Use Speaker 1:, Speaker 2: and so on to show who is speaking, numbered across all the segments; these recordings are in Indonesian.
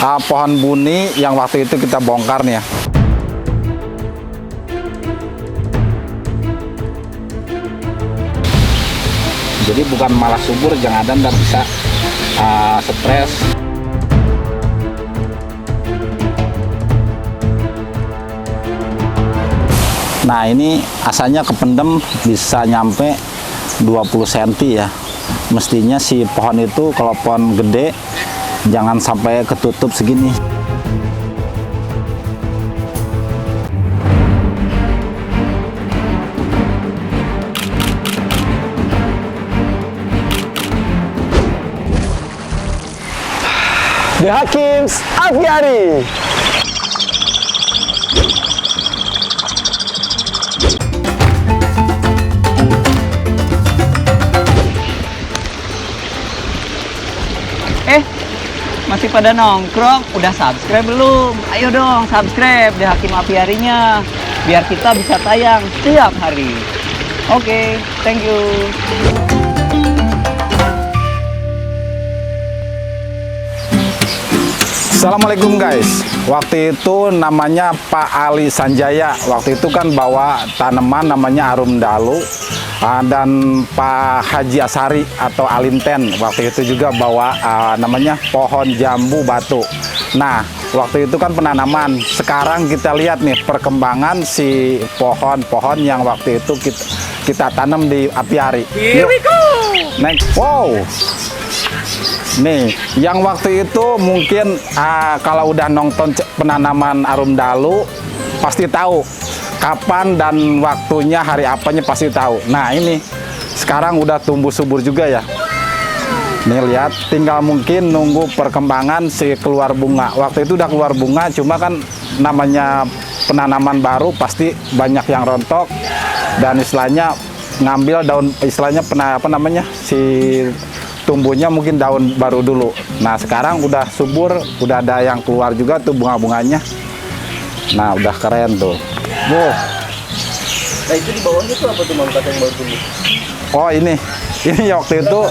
Speaker 1: pohon buni yang waktu itu kita bongkar nih ya. Jadi bukan malah subur, jangan ada nggak bisa stres. Nah ini asanya kependem bisa nyampe 20 cm ya. Mestinya si pohon itu kalau pohon gede jangan sampai ketutup segini.
Speaker 2: The Hakims Apiari.
Speaker 3: Masih pada nongkrong? Udah subscribe belum? Ayo dong subscribe The Hakim Apiarinya, biar kita bisa tayang setiap hari. Oke, thank you.
Speaker 1: Assalamualaikum guys. Waktu itu namanya Pak Ali Sanjaya. Waktu itu kan bawa tanaman namanya arum dalu, dan Pak Haji Asari atau Alinten waktu itu juga bawa namanya pohon jambu batu. Nah waktu itu kan penanaman. Sekarang kita lihat nih perkembangan si pohon-pohon yang waktu itu kita tanam di apiari.
Speaker 3: Here we go.
Speaker 1: Next. Wow. Nih, yang waktu itu mungkin kalau udah nonton penanaman arum dalu pasti tahu kapan dan waktunya, hari apanya pasti tahu. Nah ini sekarang udah tumbuh subur juga ya. Nih lihat, tinggal mungkin nunggu perkembangan si keluar bunga. Waktu itu udah keluar bunga, cuma kan namanya penanaman baru pasti banyak yang rontok dan istilahnya ngambil daun, istilahnya apa namanya si tumbuhnya mungkin daun baru dulu. Nah sekarang udah subur, udah ada yang keluar juga tuh bunga-bunganya. Nah udah keren tuh. Wow.
Speaker 2: Nah itu di bawahnya tuh apa tuh Mam, kata yang baru tumbuh?
Speaker 1: Oh ini waktu itu.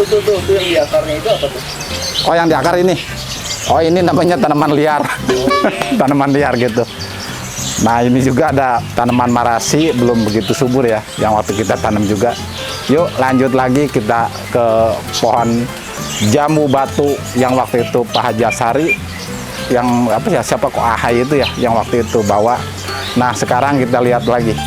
Speaker 2: Tuh yang di akarnya itu apa tuh?
Speaker 1: Oh yang di akar ini. Oh ini namanya tanaman liar. Tanaman liar gitu. Nah ini juga ada tanaman marasi, belum begitu subur ya, yang waktu kita tanam juga. Yuk lanjut lagi kita ke pohon jambu batu yang waktu itu Pak Haji Asari, yang apa ya, siapa kok Ahai itu ya, yang waktu itu bawa. Nah sekarang kita lihat lagi.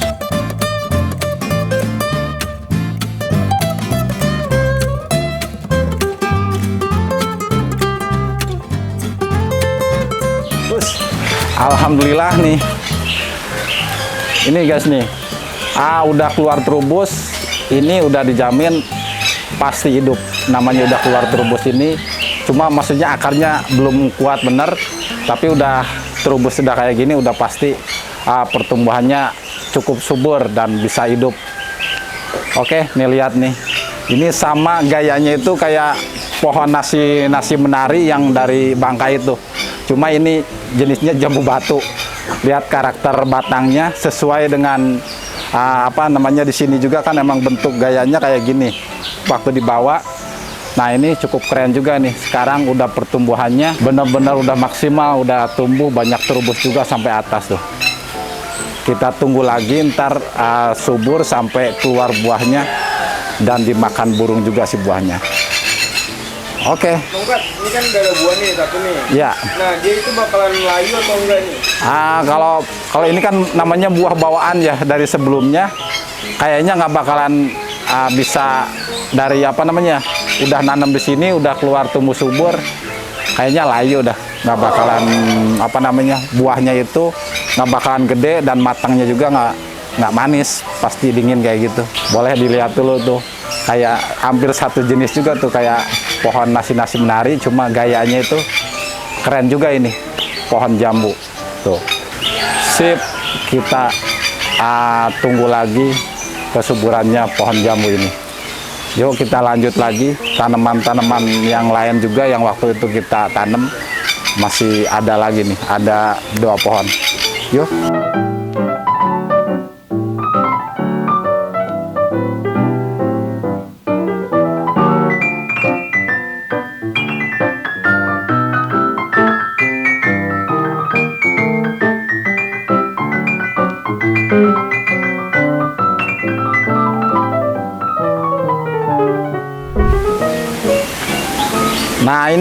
Speaker 1: Alhamdulillah nih. Ini guys nih, udah keluar terubus, ini udah dijamin pasti hidup. Namanya udah keluar terubus ini, cuma maksudnya akarnya belum kuat bener, tapi udah terubus sudah kayak gini, udah pasti pertumbuhannya cukup subur dan bisa hidup. Oke, nih lihat nih, ini sama gayanya itu kayak pohon nasi menari yang dari Bangka itu, cuma ini jenisnya jambu batu. Lihat karakter batangnya sesuai dengan apa namanya, di sini juga kan emang bentuk gayanya kayak gini waktu dibawa. Nah ini cukup keren juga nih. Sekarang udah pertumbuhannya benar-benar udah maksimal, udah tumbuh banyak terubus juga sampai atas tuh. Kita tunggu lagi ntar subur sampai keluar buahnya dan dimakan burung juga si buahnya. Oke.
Speaker 2: Tongkat, ini kan udah ada buah nih satu nih.
Speaker 1: Ya.
Speaker 2: Nah dia itu bakalan layu atau enggak nih?
Speaker 1: Kalau ini kan namanya buah bawaan ya dari sebelumnya, kayaknya nggak bakalan bisa dari apa namanya, udah nanam di sini udah keluar tumbuh subur, kayaknya layu udah nggak bakalan apa namanya, buahnya itu nggak bakalan gede dan matangnya juga nggak manis, pasti dingin kayak gitu. Boleh dilihat dulu tuh, kayak hampir satu jenis juga tuh kayak pohon nasi menari, cuma gayanya itu keren juga ini pohon jambu tuh. Sip, kita tunggu lagi kesuburannya pohon jambu ini. Yuk kita lanjut lagi tanaman-tanaman yang lain juga yang waktu itu kita tanam, masih ada lagi nih, ada 2 pohon. Yuk.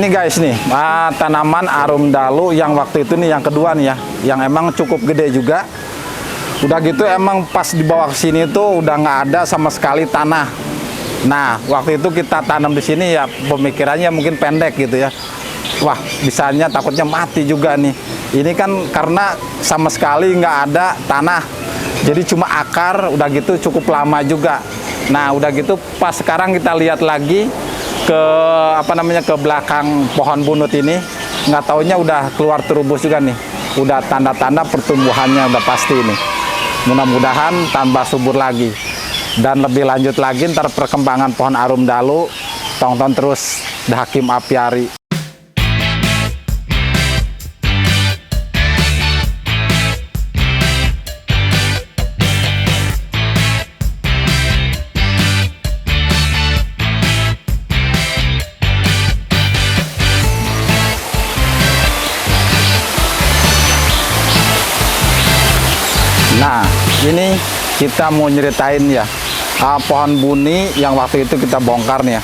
Speaker 1: ini guys nih, tanaman arum dalu yang waktu itu nih yang kedua nih ya, yang emang cukup gede juga. Udah gitu emang pas dibawa ke sini tuh udah nggak ada sama sekali tanah. Nah, waktu itu kita tanam di sini ya pemikirannya mungkin pendek gitu ya. Wah, bisanya takutnya mati juga nih. Ini kan karena sama sekali nggak ada tanah. Jadi cuma akar, udah gitu cukup lama juga. Nah, udah gitu pas sekarang kita lihat lagi ke ke belakang pohon bunut ini, nggak taunya udah keluar terubus juga nih. Udah tanda-tanda pertumbuhannya udah pasti nih. Mudah-mudahan tambah subur lagi. Dan lebih lanjut lagi ntar perkembangan pohon arum dalu, tonton terus The Hakim Apiari. Nah, ini kita mau nyeritain ya pohon buni yang waktu itu kita bongkar nih ya.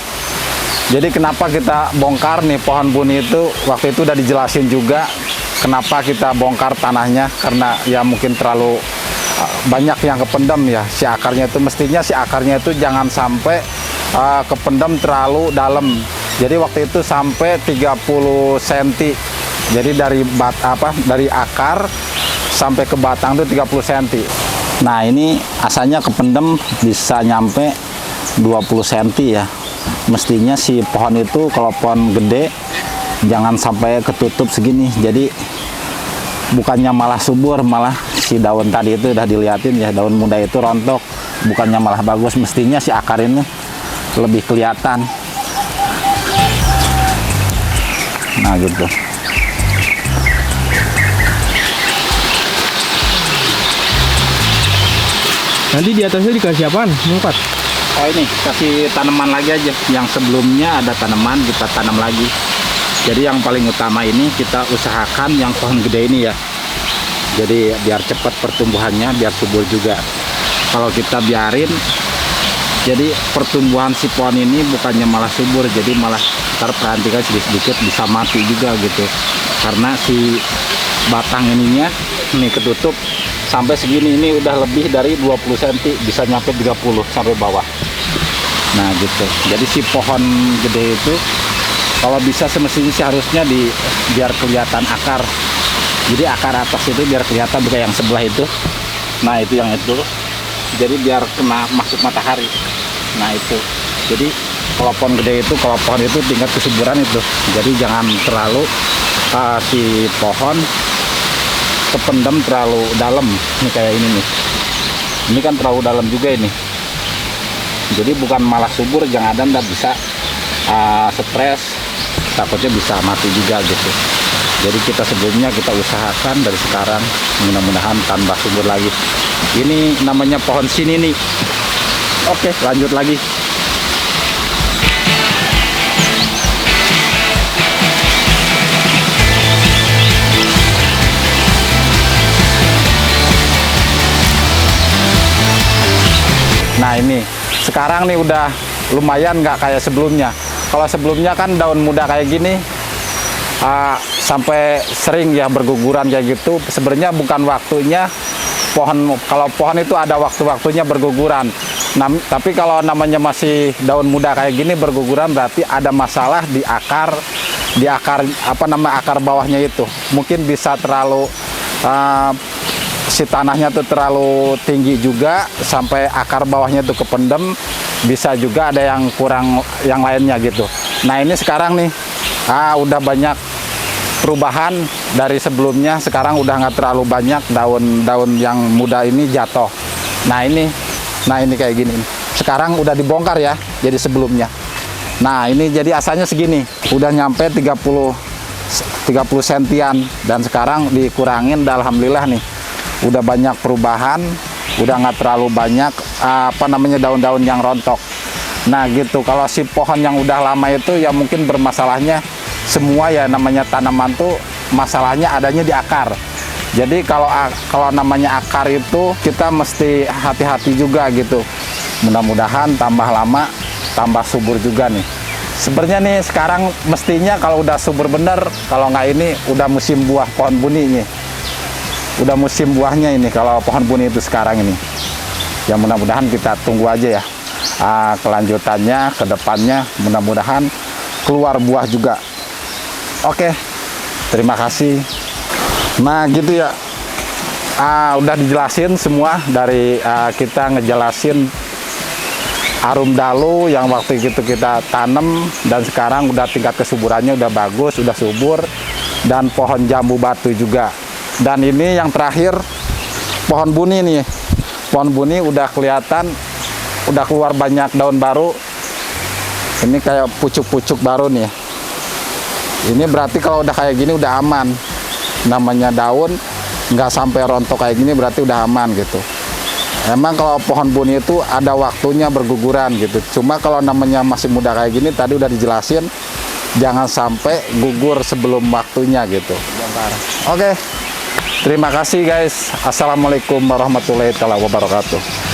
Speaker 1: Jadi kenapa kita bongkar nih pohon buni itu, waktu itu udah dijelasin juga kenapa kita bongkar tanahnya, karena ya mungkin terlalu banyak yang kependam ya si akarnya itu. Mestinya si akarnya itu jangan sampai kependam terlalu dalam. Jadi waktu itu sampai 30 cm. Jadi dari akar sampai ke batang itu 30 cm. Nah, ini asalnya kependem bisa nyampe 20 cm ya. Mestinya si pohon itu kalau pohon gede jangan sampai ketutup segini. Jadi bukannya malah subur, malah si daun tadi itu udah dilihatin ya, daun muda itu rontok. Bukannya malah bagus, mestinya si akar ini lebih kelihatan. Nah, gitu.
Speaker 2: Nanti di atasnya dikasih apaan? Mengkat?
Speaker 1: Oh, ini kasih tanaman lagi aja. Yang sebelumnya ada tanaman, kita tanam lagi. Jadi yang paling utama ini kita usahakan yang pohon gede ini ya. Jadi biar cepat pertumbuhannya, biar subur juga. Kalau kita biarin, jadi pertumbuhan si pohon ini bukannya malah subur, jadi malah terperhatikan sedikit-sedikit bisa mati juga gitu. Karena si batang ininya ini ketutup sampai segini, ini udah lebih dari 20 cm, bisa nyampe 30 sampai bawah. Nah, gitu. Jadi si pohon gede itu kalau bisa semestinya seharusnya biar kelihatan akar. Jadi akar atas itu biar kelihatan, bukan yang sebelah itu. Nah, itu yang itu. Jadi biar kena masuk matahari. Nah, itu. Jadi kalau pohon gede itu, kalau pohon itu tingkat kesuburan itu. Jadi jangan terlalu si pohon kependam terlalu dalam nih, kayak ini nih. Ini kan terlalu dalam juga ini. Jadi bukan malah subur, jangan ada ndak bisa stres, takutnya bisa mati juga gitu. Jadi kita sebelumnya kita usahakan dari sekarang, mudah-mudahan tambah subur lagi. Ini namanya pohon sini nih. Oke, lanjut lagi. Nah, ini sekarang nih udah lumayan nggak kayak sebelumnya. Kalau sebelumnya kan daun muda kayak gini sampai sering ya berguguran kayak gitu. Sebenarnya bukan waktunya pohon, kalau pohon itu ada waktu-waktunya berguguran. Nah, tapi kalau namanya masih daun muda kayak gini berguguran, berarti ada masalah di akar akar bawahnya itu. Mungkin bisa terlalu si tanahnya tuh terlalu tinggi juga sampai akar bawahnya tuh kependem, bisa juga ada yang kurang yang lainnya gitu. Nah, ini sekarang nih udah banyak perubahan dari sebelumnya. Sekarang udah nggak terlalu banyak daun-daun yang muda ini jatuh. Nah, ini kayak gini. Sekarang udah dibongkar ya, jadi sebelumnya. Nah, ini jadi asalnya segini, udah nyampe 30 sentian, dan sekarang dikurangin, alhamdulillah nih. Udah banyak perubahan, udah nggak terlalu banyak daun-daun yang rontok. Nah, gitu. Kalau si pohon yang udah lama itu ya mungkin bermasalahnya semua ya, namanya tanaman tuh masalahnya adanya di akar. Jadi kalau namanya akar itu kita mesti hati-hati juga gitu. Mudah-mudahan tambah lama tambah subur juga nih. Sebenarnya nih sekarang mestinya kalau udah subur bener, kalau nggak ini udah musim buah pohon buni nih. Udah musim buahnya ini kalau pohon buni itu sekarang ini. Ya mudah-mudahan kita tunggu aja ya. Kelanjutannya, ke depannya mudah-mudahan keluar buah juga. Oke, terima kasih. Nah gitu ya. Udah dijelasin semua dari kita ngejelasin arum dalu yang waktu itu kita tanam dan sekarang udah tingkat kesuburannya udah bagus, udah subur, dan pohon jambu batu juga. Dan ini yang terakhir pohon buni nih. Pohon buni udah kelihatan udah keluar banyak daun baru. Ini kayak pucuk-pucuk baru nih. Ini berarti kalau udah kayak gini udah aman. Namanya daun nggak sampai rontok kayak gini berarti udah aman gitu. Emang kalau pohon buni itu ada waktunya berguguran gitu. Cuma kalau namanya masih muda kayak gini tadi udah dijelasin jangan sampai gugur sebelum waktunya gitu. Oke. Terima kasih guys. Assalamualaikum warahmatullahi wabarakatuh.